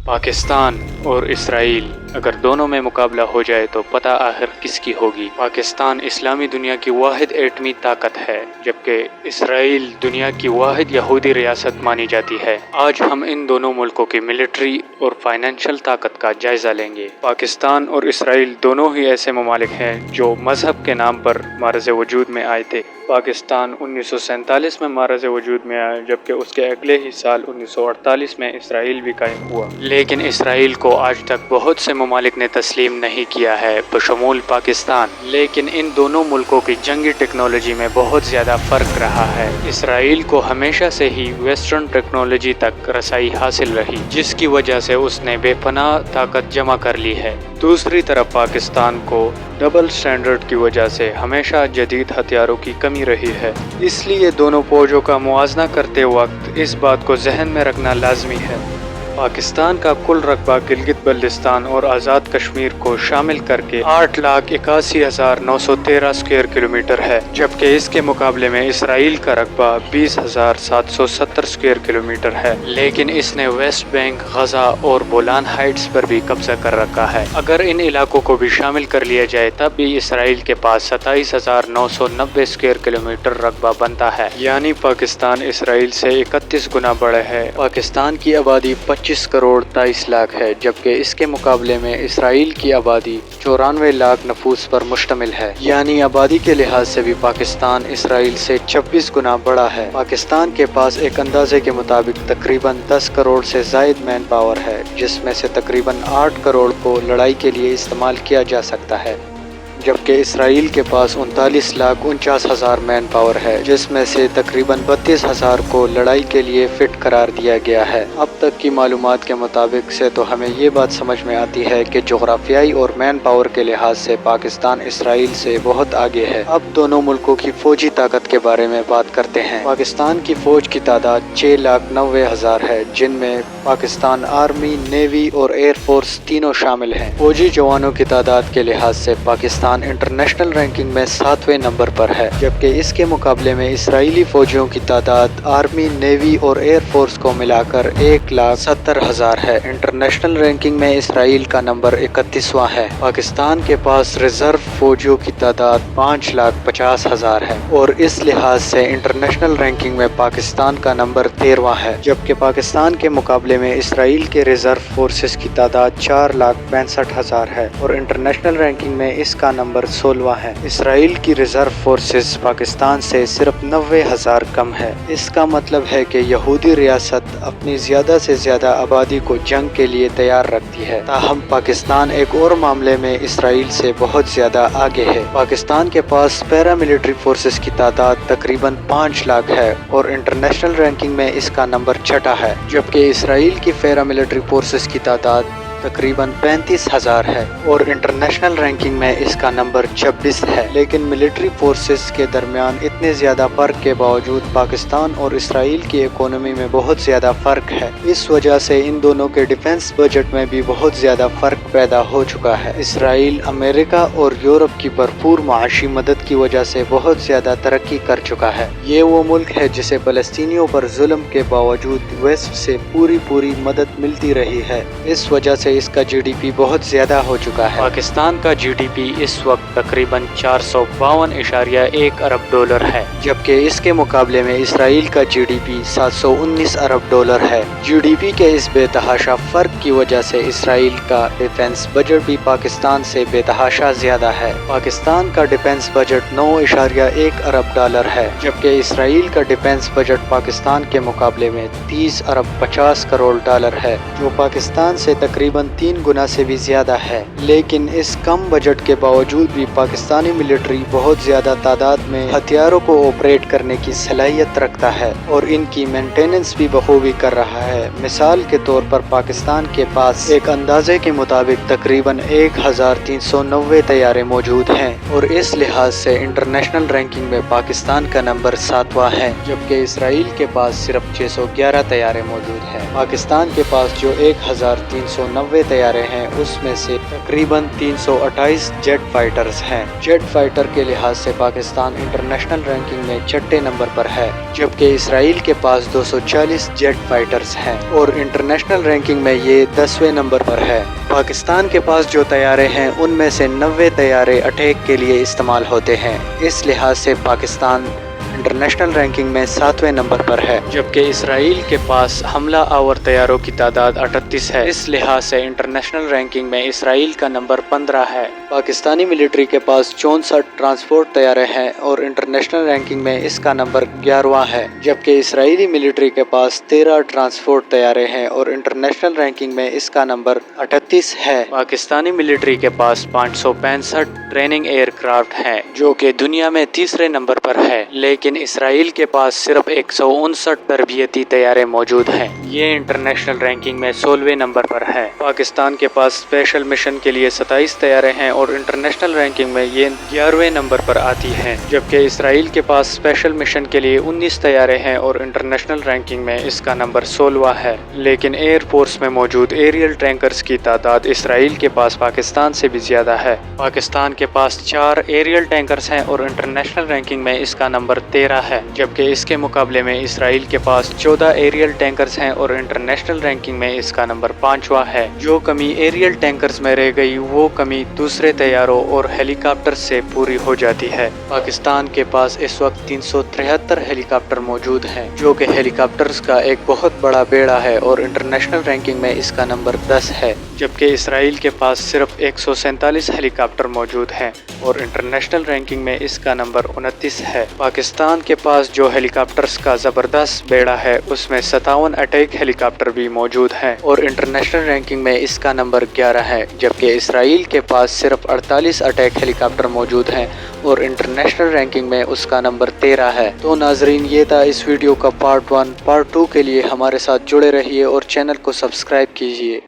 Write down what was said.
पाकिस्तान और इसराइल अगर दोनों में मुकाबला हो जाए तो पता आखिर किसकी होगी। पाकिस्तान इस्लामी दुनिया की वाहिद एटमी ताकत है, जबकि इसराइल दुनिया की वाहिद यहूदी रियासत मानी जाती है। आज हम इन दोनों मुल्कों की मिलिट्री और फाइनेंशियल ताकत का जायजा लेंगे। पाकिस्तान और इसराइल दोनों ही ऐसे ममालिक हैं जो मजहब के नाम पर मारज़ वजूद में आए थे। पाकिस्तान 1947 में मारज़ वजूद में आया, जबकि उसके अगले ही साल 1948 में इसराइल भी कायम हुआ। लेकिन इसराइल को आज तक बहुत से ममालिक ने तस्लीम नहीं किया है, बशमूल पाकिस्तान। लेकिन इन दोनों मुल्कों की जंगी टेक्नोलॉजी में बहुत ज़्यादा फ़र्क रहा है। इसराइल को हमेशा से ही वेस्टर्न टेक्नोलॉजी तक रसाई हासिल रही, जिसकी वजह से उसने बेपनाह ताकत जमा कर ली है। दूसरी तरफ पाकिस्तान को डबल स्टैंडर्ड की वजह से हमेशा जदीद हथियारों की कमी रही है। इसलिए दोनों फौजों का मुआवजा करते वक्त इस बात को जहन में रखना लाजमी है। पाकिस्तान का कुल रकबा गिलगित बल्तिस्तान और आज़ाद कश्मीर को शामिल करके 8,81,913 स्क्वायर किलोमीटर है, जबकि इसके मुकाबले में इसराइल का रकबा 20,770 स्क्वायर किलोमीटर है। लेकिन इसने वेस्ट बैंक, गजा और बोलान हाइट्स पर भी कब्जा कर रखा है। अगर इन इलाकों को भी शामिल कर लिया जाए तब भी इसराइल के पास 27,990 स्क्वायर किलोमीटर रकबा बनता है, यानी पाकिस्तान इसराइल से 31 गुना बड़ा है। पाकिस्तान की आबादी 25 करोड़ 23 लाख है, जबकि इसके मुकाबले में इसराइल की आबादी 94 लाख नफूस पर मुश्तमिल है, यानी आबादी के लिहाज से भी पाकिस्तान इसराइल से 26 गुना बड़ा है। पाकिस्तान के पास एक अंदाजे के मुताबिक तकरीबन 10 करोड़ से जायद मैन पावर है, जिसमें से तकरीबन 8 करोड़ को लड़ाई के लिए इस्तेमाल किया जा सकता है, जबकि इसराइल के पास 39,49,000 मैन पावर है, जिसमें से तकरीबन 32,000 को लड़ाई के लिए फिट करार दिया गया है। अब तक की मालूमात के मुताबिक से तो हमें ये बात समझ में आती है कि जोग्राफियाई और मैन पावर के लिहाज से पाकिस्तान इसराइल से बहुत आगे है। अब दोनों मुल्कों की फौजी ताकत के बारे में बात करते हैं। पाकिस्तान की फौज की तादाद 6,90,000 है, जिनमें पाकिस्तान आर्मी, नेवी और एयर फोर्स तीनों शामिल हैं। फौजी जवानों की तादाद के लिहाज से पाकिस्तान इंटरनेशनल रैंकिंग में 7वें नंबर पर है, जबकि इसके मुकाबले में इसराइली फौजियों की तादाद आर्मी, नेवी और एयर फोर्स को मिलाकर 1,70,000 है। इंटरनेशनल रैंकिंग में इसराइल का नंबर 31वां है। पाकिस्तान के पास रिजर्व फौजियों की तादाद 5,50,000 है और इस लिहाज से इंटरनेशनल रैंकिंग में पाकिस्तान का नंबर 13वां है, जबकि पाकिस्तान के मुकाबले में इसराइल के रिजर्व फोर्सेस की तादाद 4,65,000 है और इंटरनेशनल रैंकिंग में इसका नंबर 16वां है। इसराइल की रिजर्व फोर्सेस पाकिस्तान से सिर्फ 90,000 कम है। इसका मतलब है कि यहूदी रियासत अपनी ज्यादा से ज्यादा आबादी को जंग के लिए तैयार रखती है। ताहम पाकिस्तान एक और मामले में इसराइल से बहुत ज्यादा आगे है। पाकिस्तान के पास पैरा मिलिट्री फोर्सेस की तादाद तकरीबन 5 लाख है और इंटरनेशनल रैंकिंग में इसका नंबर 6वां है, जबकि इसराइल की पैरा मिलिट्री फोर्सेस की तादाद तकरीबन 35,000 है और इंटरनेशनल रैंकिंग में इसका नंबर 26 है। लेकिन मिलिट्री फोर्सेस के दरमियान इतने ज़्यादा फ़र्क के बावजूद पाकिस्तान और इसराइल की इकोनॉमी में बहुत ज़्यादा फ़र्क है। इस वजह से इन दोनों के डिफेंस बजट में भी बहुत ज़्यादा फ़र्क पैदा हो चुका है। इसराइल अमेरिका और यूरोप की भरपूर माशी मदद की वजह से बहुत ज़्यादा तरक्की कर चुका है। ये वो मुल्क है जिसे फ़लस्तीनियों पर जुल्म के बावजूद वेस्ट से पूरी मदद मिलती रही है। इस वजह से इसका GDP बहुत ज्यादा हो चुका है। पाकिस्तान का GDP इस वक्त तकरीबन 452.1 अरब डॉलर है, जबकि इसके मुकाबले में इसराइल का GDP 719 अरब डॉलर है। GDP के इस बेतहाशा फर्क की वजह से इसराइल का डिफेंस बजट भी पाकिस्तान से बेतहाशा ज्यादा है। पाकिस्तान का डिफेंस बजट 9.1 अरब डॉलर है, जबकि इसराइल का डिफेंस बजट पाकिस्तान के मुकाबले में 30,50 करोड़ डॉलर है, जो पाकिस्तान से तकरीबन 3 गुना से भी ज्यादा है। लेकिन इस कम बजट के बावजूद भी पाकिस्तानी मिलिट्री बहुत ज्यादा तादाद में हथियारों को ऑपरेट करने की सलाहियत रखता है और इनकी मेंटेनेंस भी बखूबी कर रहा है। मिसाल के तौर पर पाकिस्तान के पास एक अंदाजे के मुताबिक तकरीबन 1,390 तैयारे मौजूद हैं और इस लिहाज से इंटरनेशनल रैंकिंग में पाकिस्तान का नंबर 7वां है, जबकि इसराइल के पास सिर्फ 611 तैयारे मौजूद हैं। पाकिस्तान के पास जो 1,390 90 طیارے ہیں، اس میں سے تقریباً 328 جیٹ فائٹرز ہیں۔ جیٹ فائٹر کے لحاظ سے پاکستان انٹرنیشنل رینکنگ میں 6 نمبر پر ہے، جبکہ اسرائیل کے پاس 240 جیٹ فائٹرز ہیں اور انٹرنیشنل رینکنگ میں یہ 10ویں نمبر پر ہے۔ پاکستان کے پاس جو طیارے ہیں ان میں سے 90 طیارے اٹیک کے لیے استعمال ہوتے ہیں، اس لحاظ سے پاکستان انٹرنیشنل رینکنگ میں 7ویں نمبر پر ہے، جبکہ اسرائیل کے پاس حملہ آور طیاروں کی تعداد 38 ہے۔ اس لحاظ سے انٹرنیشنل رینکنگ میں اسرائیل کا نمبر 15 ہے۔ پاکستانی ملٹری کے پاس 64 ٹرانسپورٹ طیارے ہیں اور انٹرنیشنل رینکنگ میں اس کا نمبر 11واں ہے، جبکہ اسرائیلی ملٹری کے پاس 13 ٹرانسپورٹ طیارے ہیں اور انٹرنیشنل رینکنگ میں اس کا نمبر 38 ہے۔ پاکستانی ملٹری کے پاس 565 ٹریننگ ایئر کرافٹ ہیں، جو کہ دنیا میں تیسرے نمبر پر ہے، لیکن اسرائیل کے پاس صرف 159 تربیتی طیارے موجود ہیں۔ یہ انٹرنیشنل رینکنگ میں 16ویں نمبر پر ہے۔ پاکستان کے پاس اسپیشل مشن کے لیے 27 طیارے ہیں اور انٹرنیشنل رینکنگ میں یہ 11ویں نمبر پر آتی ہیں، جبکہ اسرائیل کے پاس اسپیشل مشن کے لیے 19 طیارے ہیں اور انٹرنیشنل رینکنگ میں اس کا نمبر 16واں ہے۔ لیکن ایئر فورس میں موجود ایریل ٹینکرز کی تعداد اسرائیل کے پاس پاکستان سے بھی زیادہ ہے۔ پاکستان کے پاس 4 ایریل ٹینکرز ہیں اور انٹرنیشنل رینکنگ میں اس کا نمبر 13 ہے، جبکہ اس کے مقابلے میں اسرائیل کے پاس 14 ایریل ٹینکرز ہیں اور انٹرنیشنل رینکنگ میں اس کا نمبر 5واں ہے۔ جو کمی ایریل ٹینکرز میں رہ گئی وہ کمی دوسرے طیاروں اور ہیلی کاپٹر سے پوری ہو جاتی ہے۔ پاکستان کے پاس اس وقت 373 ہیلی کاپٹر موجود ہیں، جو کہ ہیلی کاپٹرز کا ایک بہت بڑا بیڑا ہے اور انٹرنیشنل رینکنگ میں اس کا نمبر 10 ہے، جبکہ اسرائیل کے پاس صرف 147 ہیلی کاپٹر موجود ہیں اور انٹرنیشنل رینکنگ میں اس کا نمبر 29 ہے۔ پاکستان کے پاس جو ہیلی کاپٹرز کا زبردست بیڑا ہے اس میں 57 اٹیک ہیلی کاپٹر بھی موجود ہیں اور انٹرنیشنل رینکنگ میں اس کا نمبر 11 ہے، جبکہ اسرائیل کے پاس صرف 48 اٹیک ہیلی کاپٹر موجود ہیں اور انٹرنیشنل رینکنگ میں اس کا نمبر 13 ہے۔ تو ناظرین، یہ تھا اس ویڈیو کا پارٹ 1۔ پارٹ 2 کے لیے ہمارے ساتھ جڑے رہیے اور چینل کو سبسکرائب کیجیے۔